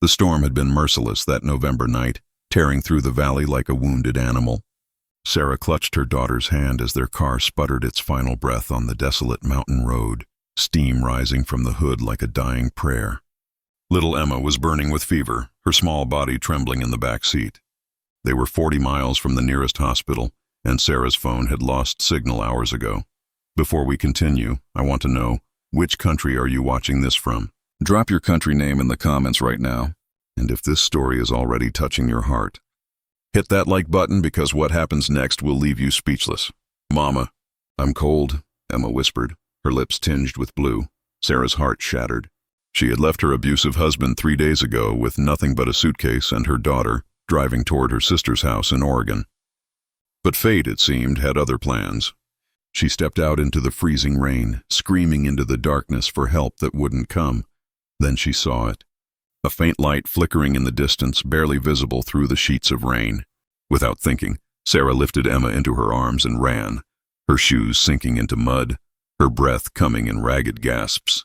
The storm had been merciless that November night, tearing through the valley like a wounded animal. Sarah clutched her daughter's hand as their car sputtered its final breath on the desolate mountain road, steam rising from the hood like a dying prayer. Little Emma was burning with fever, her small body trembling in the back seat. They were 40 miles from the nearest hospital, and Sarah's phone had lost signal hours ago. Before we continue, I want to know, which country are you watching this from? Drop your country name in the comments right now. And if this story is already touching your heart, hit that like button because what happens next will leave you speechless. Mama, I'm cold, Emma whispered, her lips tinged with blue. Sarah's heart shattered. She had left her abusive husband 3 days ago with nothing but a suitcase and her daughter, driving toward her sister's house in Oregon. But fate, it seemed, had other plans. She stepped out into the freezing rain, screaming into the darkness for help that wouldn't come. Then she saw it. A faint light flickering in the distance, barely visible through the sheets of rain. Without thinking, Sarah lifted Emma into her arms and ran, her shoes sinking into mud, her breath coming in ragged gasps.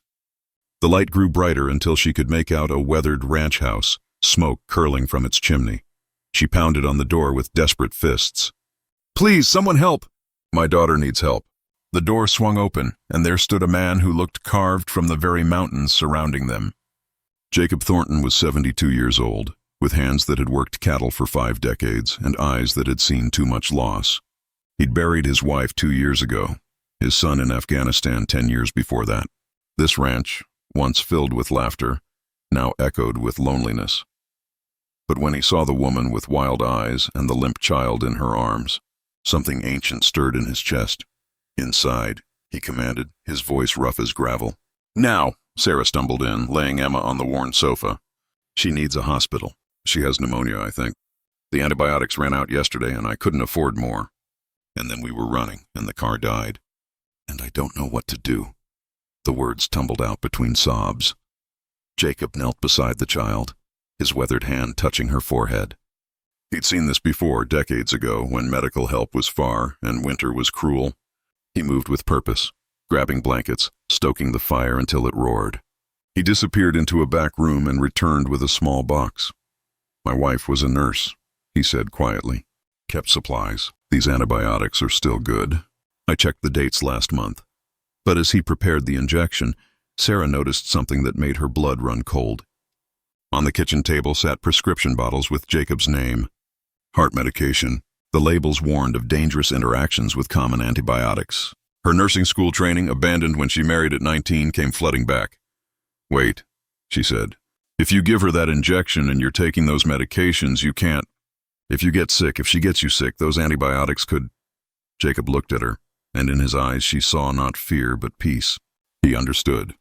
The light grew brighter until she could make out a weathered ranch house, smoke curling from its chimney. She pounded on the door with desperate fists. "Please, someone help! My daughter needs help." The door swung open, and there stood a man who looked carved from the very mountains surrounding them. Jacob Thornton was 72 years old, with hands that had worked cattle for 5 decades and eyes that had seen too much loss. He'd buried his wife 2 years ago, his son in Afghanistan 10 years before that. This ranch, once filled with laughter, now echoed with loneliness. But when he saw the woman with wild eyes and the limp child in her arms, something ancient stirred in his chest. "Inside," he commanded, his voice rough as gravel. "Now!" Sarah stumbled in, laying Emma on the worn sofa. "She needs a hospital. She has pneumonia, I think. The antibiotics ran out yesterday and I couldn't afford more. And then we were running and the car died. And I don't know what to do." The words tumbled out between sobs. Jacob knelt beside the child, his weathered hand touching her forehead. He'd seen this before, decades ago, when medical help was far and winter was cruel. He moved with purpose, grabbing blankets, stoking the fire until it roared. He disappeared into a back room and returned with a small box. "My wife was a nurse," he said quietly. "Kept supplies. These antibiotics are still good. I checked the dates last month." But as he prepared the injection, Sarah noticed something that made her blood run cold. On the kitchen table sat prescription bottles with Jacob's name. Heart medication. The labels warned of dangerous interactions with common antibiotics. Her nursing school training, abandoned when she married at 19, came flooding back. "Wait," she said. "If you give her that injection and you're taking those medications, you can't. If you get sick, if she gets you sick, those antibiotics could—" Jacob looked at her, and in his eyes she saw not fear but peace. He understood.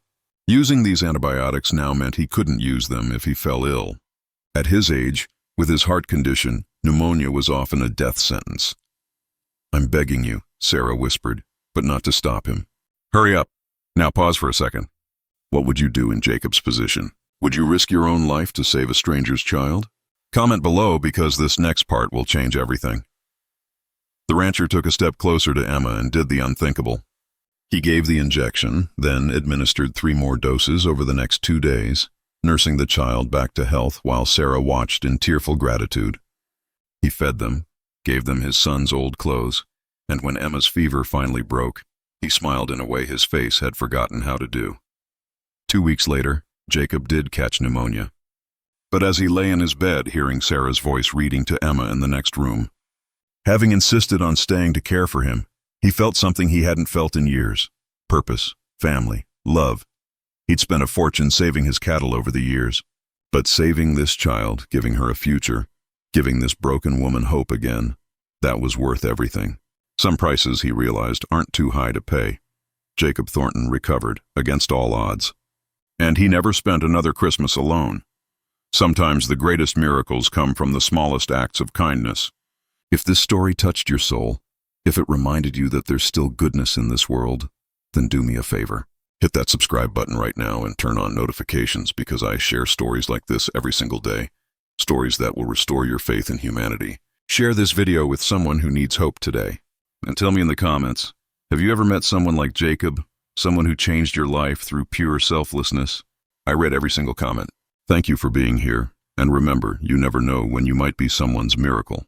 Using these antibiotics now meant he couldn't use them if he fell ill. At his age, with his heart condition, pneumonia was often a death sentence. "I'm begging you," Sarah whispered, but not to stop him. "Hurry up. Now pause for a second. What would you do in Jacob's position? Would you risk your own life to save a stranger's child? Comment below because this next part will change everything." The rancher took a step closer to Emma and did the unthinkable. He gave the injection, then administered 3 more doses over the next 2 days, nursing the child back to health while Sarah watched in tearful gratitude. He fed them, gave them his son's old clothes, and when Emma's fever finally broke, he smiled in a way his face had forgotten how to do. 2 weeks later, Jacob did catch pneumonia. But as he lay in his bed hearing Sarah's voice reading to Emma in the next room, having insisted on staying to care for him, he felt something he hadn't felt in years. Purpose, family, love. He'd spent a fortune saving his cattle over the years, but saving this child, giving her a future, giving this broken woman hope again, that was worth everything. Some prices, he realized, aren't too high to pay. Jacob Thornton recovered, against all odds. And he never spent another Christmas alone. Sometimes the greatest miracles come from the smallest acts of kindness. If this story touched your soul, if it reminded you that there's still goodness in this world, then do me a favor. Hit that subscribe button right now and turn on notifications because I share stories like this every single day. Stories that will restore your faith in humanity. Share this video with someone who needs hope today. And tell me in the comments, have you ever met someone like Jacob? Someone who changed your life through pure selflessness? I read every single comment. Thank you for being here, and remember, you never know when you might be someone's miracle.